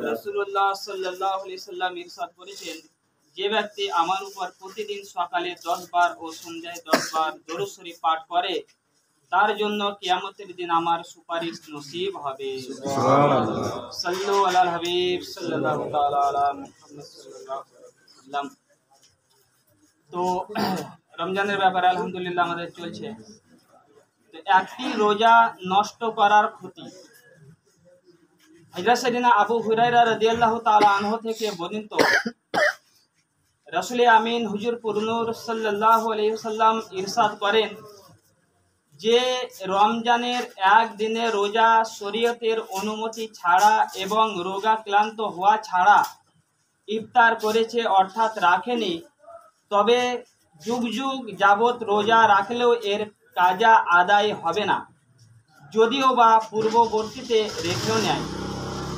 রাসূলুল্লাহ সাল্লাল্লাহু আলাইহি সাল্লাম ইরশাদ করেছেন, যে ব্যক্তি আমার উপর প্রতিদিন সকালে 10 বার ও সন্ধ্যায় 10 বার দরুদ শরীফ পাঠ করে তার জন্য কিয়ামতের দিন আমার সুপারিশ নসিব হবে। সুবহানাল্লাহ। সাল্লু আলাল হাবিব সাল্লাল্লাহু তাআলা আলা মুহাম্মদ সাল্লাল্লাহু আলাইহি ওয়াসাল্লাম। তো রমজানের ব্যাপারে আলহামদুলিল্লাহ আমাদের চলছে। তো একটি রোজা নষ্ট করার ক্ষতি। হযরত সাইয়েদনা আবু হুরায়রা রাদিয়াল্লাহু তাআলা আনহু থেকে বর্ণিত, রাসূল আমিন হুজুর পুরনূর সাল্লাল্লাহু আলাইহি ওয়াসাল্লাম ইরশাদ করেন যে রমজানের একদিনে রোজা শরীয়তের অনুমতি ছাড়া এবং রোগাক্রান্ত হওয়া ছাড়া ইফতার করেছে অর্থাৎ রাখেনি, তবে যুগ যুগ যাবৎ রোজা রাখলেও এর কাজা আদায় হবে না, যদিও বা পূর্ববর্তীতে রেখেও নেয়।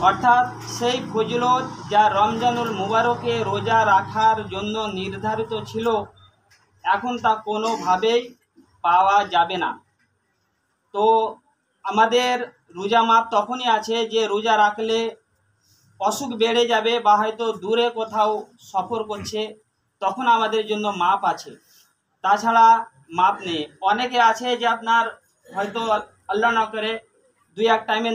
অর্থাৎ সেই ফজিলত যা রমজানুল মুবারকে রোজা রাখার জন্য নির্ধারিত ছিল এখন তা কোনোভাবেই পাওয়া যাবে না। তো আমাদের রোজা মাপ তখনই আছে যে রোজা রাখলে অসুখ বেড়ে যাবে বা হয়তো দূরে কোথাও সফর করছে, তখন আমাদের জন্য মাপ আছে, তাছাড়া মাপ নেই। অনেকে আছে যে আপনার হয়তো আল্লাহ না করে 2-1 টাইমে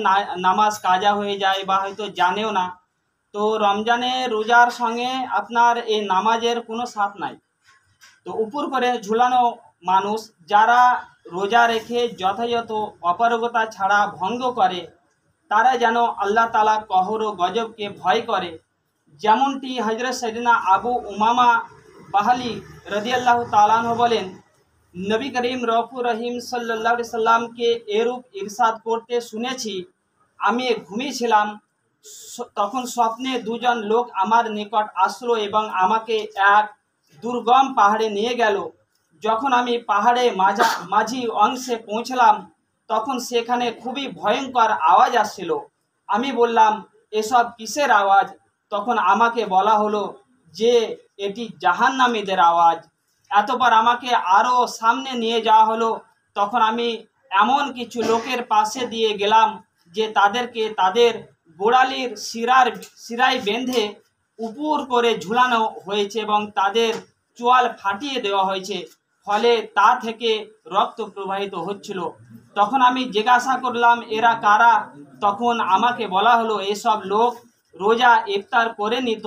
নামাজ কাজা হয়ে যায় বা হয়তো জানেও না, তো রমজানে রোজার সঙ্গে আপনার এই নামাজের কোনো সাথ নাই। তো উপর করে ঝুলানো মানুষ যারা রোজা রেখে যথাযথ অপারগতা ছাড়া ভঙ্গ করে তারা যেন আল্লাহ তাআলা কহর ও গজবকে ভয় করে। যেমনটি হযরত সাইয়েদনা আবু উমামা বাহলি রাদিয়াল্লাহু তাআলা আনহু বলেন, নবী করিম রউফুর রহিম সাল্লাল্লাহু আলাইহি সাল্লামকে এরূপ ইরশাদ করতে শুনেছি, আমি ঘুমিয়েছিলাম, তখন স্বপ্নে 2 জন লোক আমার নিকট আসলো এবং আমাকে এক দুর্গম পাহাড়ে নিয়ে গেল। যখন আমি পাহাড়ে মাঝি অংশে পৌঁছলাম তখন সেখানে খুবই ভয়ঙ্কর আওয়াজ আসছিল। আমি বললাম, এসব কিসের আওয়াজ? তখন আমাকে বলা হলো যে এটি জাহান্নামীদের আওয়াজ। এতবার আমাকে আরও সামনে নিয়ে যাওয়া হলো। তখন আমি এমন কিছু লোকের পাশে দিয়ে গেলাম যে তাদেরকে তাদের গোড়ালির শিরায় বেঁধে উপর করে ঝুলানো হয়েছে এবং তাদের চোয়াল ফাটিয়ে দেওয়া হয়েছে, ফলে তা থেকে রক্ত প্রবাহিত হচ্ছিল। তখন আমি জিজ্ঞাসা করলাম, এরা কারা? তখন আমাকে বলা হলো, এসব লোক রোজা ইফতার করে নিত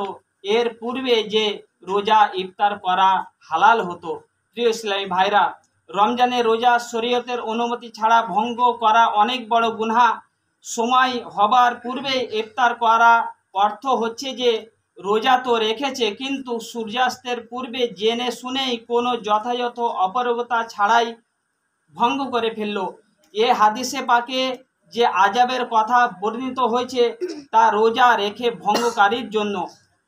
এর পূর্বে যে রোজা ইফতার করা হালাল হতো। প্রিয় ইসলামী ভাইরা, রমজানে রোজা শরীয়তের অনুমতি ছাড়া ভঙ্গ করা অনেক বড় গুনাহ। সময় হবার পূর্বে ইফতার করা অর্থ হচ্ছে যে রোজা তো রেখেছে কিন্তু সূর্যাস্তের পূর্বে জেনে শুনেই কোনো যথাযথ অপারগতা ছাড়াই ভঙ্গ করে ফেলল। এ হাদিসে পাকে যে আযাবের কথা বর্ণিত হয়েছে তা রোজা রেখে ভঙ্গকারীর জন্য,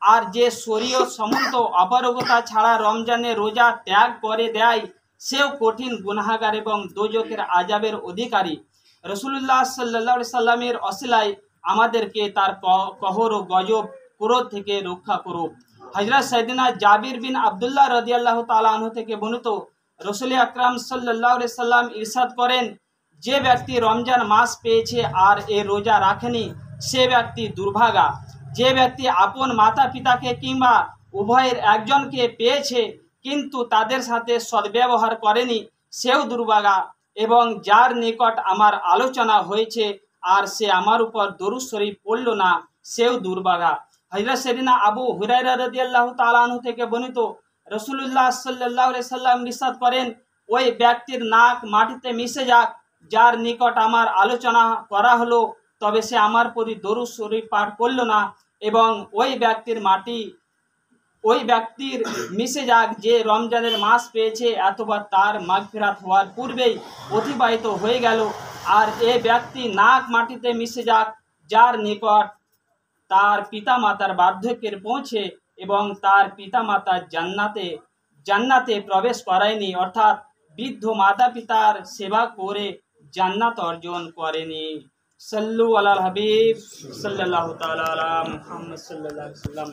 আর যে শরীয়ত সম্মত অপারগতা ছাড়া রমজানে রোজা ত্যাগ করে দেয় সেও কঠিন গুনাহগার এবং দোজখের আযাবের অধিকারী। রাসূলুল্লাহ সাল্লাল্লাহু আলাইহি সাল্লামের ওসিলায় আমাদেরকে তার কহর ও গজব ক্রোধ থেকে রক্ষা করুক। হযরত সাইয়েদনা জাবির বিন আব্দুল্লাহ রাদিয়াল্লাহু তাআলা আনহু থেকে বর্ণিত, রাসূল আকরাম সাল্লাল্লাহু আলাইহি সাল্লাম ইরশাদ করেন, যে ব্যক্তি রমজান মাস পেয়েছে আর এ রোজা রাখেনি সে ব্যক্তি দুর্ভাগা। যে ব্যক্তি আপন মাতা পিতাকে কিংবা উভয়ের একজনকে পেয়েছে কিন্তু তাদের সাথে সদ্ব্যবহার করেনি সেও দুর্ভাগা। এবং যার নিকট আমার আলোচনা হয়েছে আর সে আমার উপর দরুদ শরীফ পড়ল না সেও দুর্ভাগা। হযরত সাইয়েদনা আবু হুরায়রা রাদিয়াল্লাহু তাআলা আনহু থেকে বর্ণিত, রাসূলুল্লাহ সাল্লাল্লাহু আলাইহি সাল্লাম ইরশাদ করেন, ওই ব্যক্তির নাক মাটিতে মিশে যাক যার নিকট আমার আলোচনা করা হলো, তবে সে আমার প্রতি দরুদ শরীফ পাঠ করল না, এবং ওই ব্যক্তির মিশে যাক যে রমজানের মাস পেয়েছে এতবার তার মাগফিরাত হওয়ার পূর্বেই অতিবাহিত হয়ে গেল। আর এ ব্যক্তি নাক মাটিতে মিশে যাক যার নিকট তার পিতামাতার বার্ধক্যের পৌঁছে এবং তার পিতামাতা জান্নাতে প্রবেশ করায়নি, অর্থাৎ বৃদ্ধ মাতা পিতার সেবা করে জান্নাত অর্জন করেনি। সাল্লু আলাল হাবিব সাল্লাল্লাহু তাআলা আলা মুহাম্মদ সাল্লাল্লাহু আলাইহি ওয়াসাল্লাম।